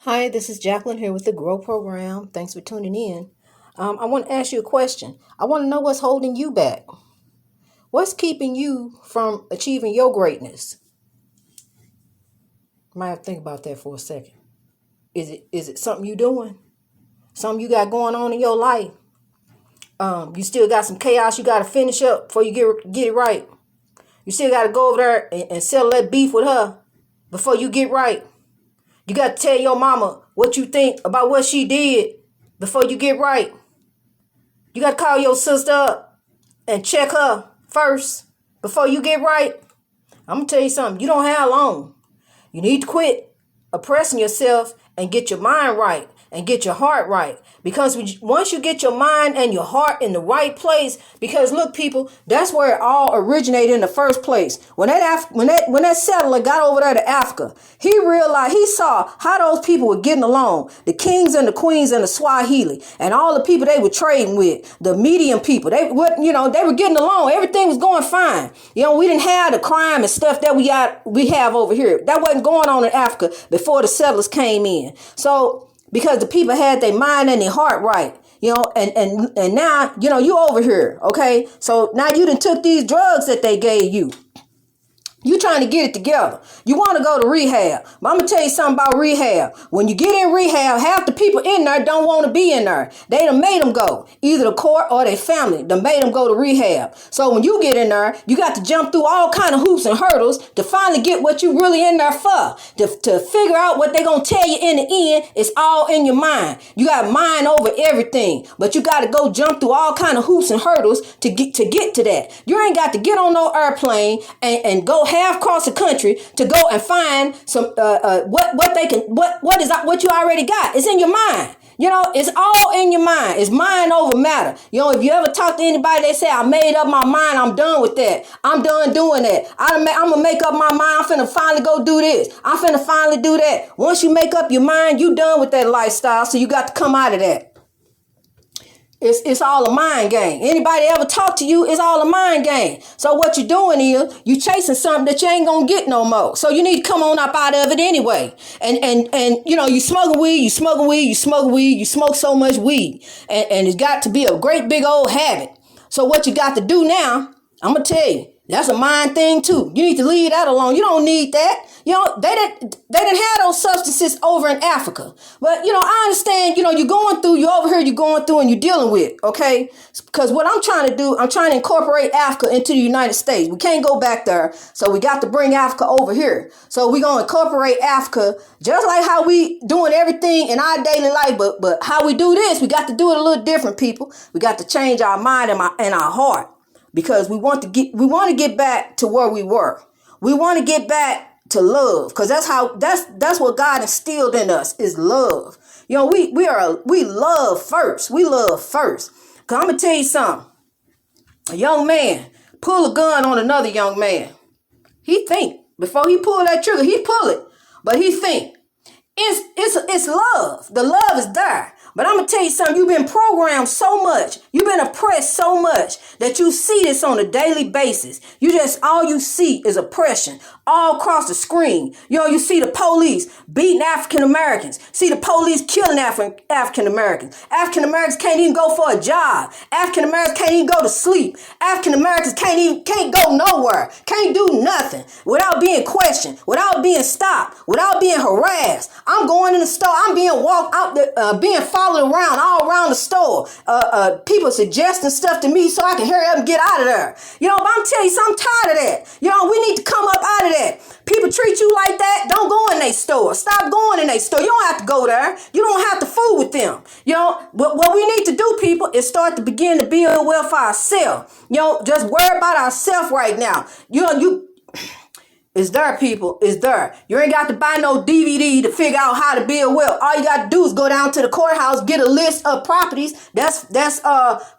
Hi, this is Jacqueline here with the GROW program. Thanks for tuning in. I want to ask you a question. I want to know what's holding you back. What's keeping you from achieving your greatness? Might have to think about that for a second. Is it something you doing? Something you got going on in your life? You still got some chaos you got to finish up before you get it right. You still got to go over there and settle that beef with her before you get right. You got to tell your mama what you think about what she did before you get right. You got to call your sister up and check her first before you get right. I'm going to tell you something. You don't have long. You need to quit oppressing yourself and get your mind right and get your heart right. Because once you get your mind and your heart in the right place, because look, people, that's where it all originated in the first place. When that settler got over there to Africa, he realized, he saw how those people were getting along. The kings and the queens and the Swahili and all the people they were trading with, the medium people, they were getting along. Everything was going fine. We didn't have the crime and stuff that we have over here. That wasn't going on in Africa before the settlers came in. So, because the people had their mind and their heart right, and now, you over here, okay? So now you done took these drugs that they gave you. You trying to get it together. You want to go to rehab. But I'm going to tell you something about rehab. When you get in rehab, half the people in there don't want to be in there. They done made them go. Either the court or their family done made them go to rehab. So when you get in there, you got to jump through all kind of hoops and hurdles to finally get what you really in there for. To figure out what they going to tell you in the end, it's all in your mind. You got mind over everything. But you got to go jump through all kind of hoops and hurdles to get to that. You ain't got to get on no airplane and go half across the country to go and find some what you already got. It's in your mind. It's all in your mind. It's mind over matter. If you ever talk to anybody, they say, I made up my mind. I'm done with that. I'm done doing that. I'm going to make up my mind. I'm finna finally go do this. I'm finna finally do that. Once you make up your mind, you done with that lifestyle. So you got to come out of that. It's all a mind game. Anybody ever talk to you, it's all a mind game. So what you're doing is you chasing something that you ain't gonna get no more. So you need to come on up out of it anyway. And you smoking weed, you smoke so much weed. And it's got to be a great big old habit. So what you got to do now, I'm gonna tell you, that's a mind thing too. You need to leave that alone. You don't need that. They didn't have those substances over in Africa. But, I understand, you're over here, you're going through and you're dealing with, okay? Because what I'm trying to do, I'm trying to incorporate Africa into the United States. We can't go back there. So we got to bring Africa over here. So we're going to incorporate Africa just like how we doing everything in our daily life. But how we do this, we got to do it a little different, people. We got to change our mind and our heart. Because we want to get back to where we were. We want to get back to love, because that's what God instilled in us is love. We love first. We love first. Because I'm gonna tell you something. A young man pull a gun on another young man. He think before he pull that trigger, he pull it, but he think it's love. The love is there. But I'm going to tell you something. You've been programmed so much. You've been oppressed so much that you see this on a daily basis. All you see is oppression all across the screen. You see the police beating African Americans. See the police killing African Americans. African Americans can't even go for a job. African Americans can't even go to sleep. African Americans can't go nowhere. Can't do nothing without being questioned, without being stopped, without being harassed. I'm going in the store. I'm being walked out there, being followed around all around the store. People suggesting stuff to me so I can hurry up and get out of there. But I'm telling you, I'm tired of that. We need to come up out of that. People treat you like that. Don't go in their store. Stop going in their store. You don't have to go there. You don't have to fool with them. But what we need to do, people, is start to begin to build wealth for ourselves. Just worry about ourselves right now. It's there, people. It's there. You ain't got to buy no DVD to figure out how to build wealth. All you got to do is go down to the courthouse, get a list of properties that's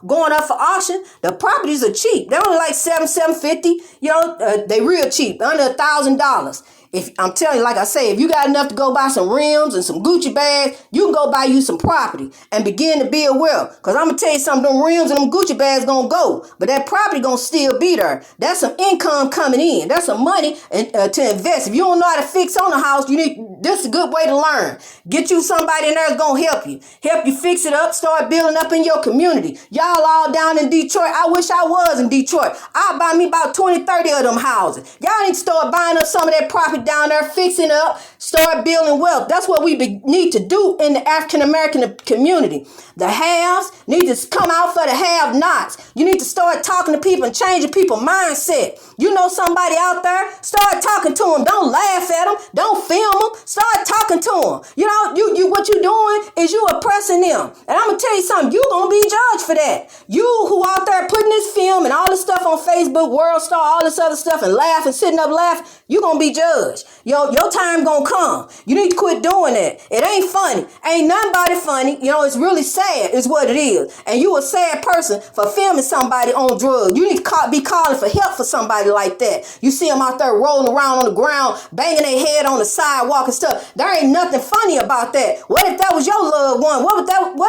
going up for auction. The properties are cheap. They're only like $750. They real cheap, under $1,000. If I'm telling you, like I say, if you got enough to go buy some rims and some Gucci bags, you can go buy you some property and begin to build wealth. Because I'm going to tell you something, them rims and them Gucci bags going to go. But that property going to still be there. That's some income coming in. That's some money to invest. If you don't know how to fix on a house, this is a good way to learn. Get you somebody in there that's going to help you. Help you fix it up. Start building up in your community. Y'all all down in Detroit. I wish I was in Detroit. I'll buy me about 20, 30 of them houses. Y'all need to start buying up some of that property down there, fixing up, start building wealth. That's what we need to do in the African American community. The haves need to come out for the have-nots. You need to start talking to people and changing people's mindset. You know somebody out there, start talking to them. Don't laugh at them. Don't film them. Start talking to them. You know, you what you doing is you oppressing them. And I'm going to tell you something. You going to be judged for that. You who out there putting this film and all this stuff on Facebook, World Star, all this other stuff and laughing, sitting up laughing, you going to be judged. Your time going to come. You need to quit doing that. It ain't funny. Ain't nothing about it funny. You know, it's really sad is what it is. And you a sad person for filming somebody on drugs. You need to be calling for help for somebody like that. You see them out there rolling around on the ground, banging their head on the sidewalk and stuff. There ain't nothing funny about that. What if that was your loved one? What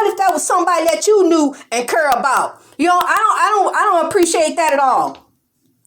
if that was somebody that you knew and care about? You know, I don't appreciate that at all.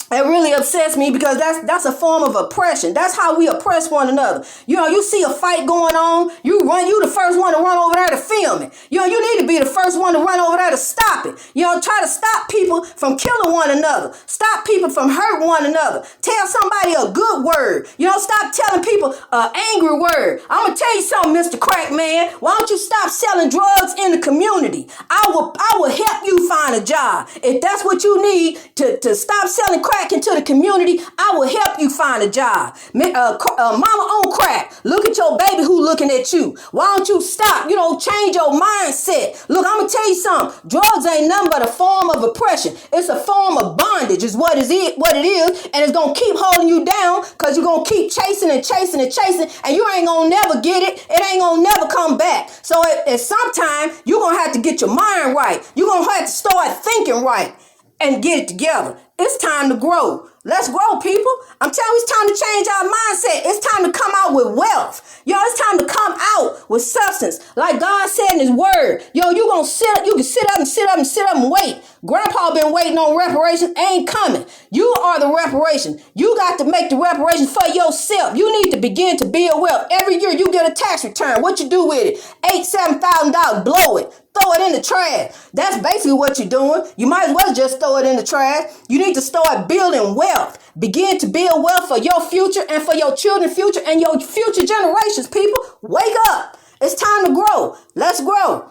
It really upsets me because that's a form of oppression. That's how we oppress one another. You know, you see a fight going on, you the first one to run over there to film it. You know, you need to be the first one to run over there to stop it. You know, try to stop people from killing one another. Stop people from hurting one another. Tell somebody a good word. You know, stop telling people an angry word. I'm going to tell you something, Mr. Crack Man. Why don't you stop selling drugs in the community? I will help you find a job. If that's what you need to stop selling crack into the community, I will help you find a job. Mama on crack, look at your baby who looking at you. Why don't you stop? You know, change your mindset. Look, I'm gonna tell you something. Drugs ain't nothing but a form of oppression. It's a form of bondage is what it is, and it's gonna keep holding you down because you're gonna keep chasing and chasing and chasing, and you ain't gonna never get it. It ain't gonna never come back. So at some time, you're gonna have to get your mind right. You're gonna have to start thinking right and get it together. It's time to grow. Let's grow, people. I'm telling you, it's time to change our mindset. It's time to come out with wealth. Yo, it's time to come out with substance. Like God said in his word. Yo, you can sit up and wait. Grandpa been waiting on reparations. Ain't coming. You are the reparation. You got to make the reparations for yourself. You need to begin to build wealth. Every year you get a tax return. What you do with it? $7,000. Blow it. Throw it in the trash. That's basically what you're doing. You might as well just throw it in the trash. You need to start building wealth. Begin to build wealth for your future and for your children's future and your future generations, people. Wake up. It's time to grow. Let's grow.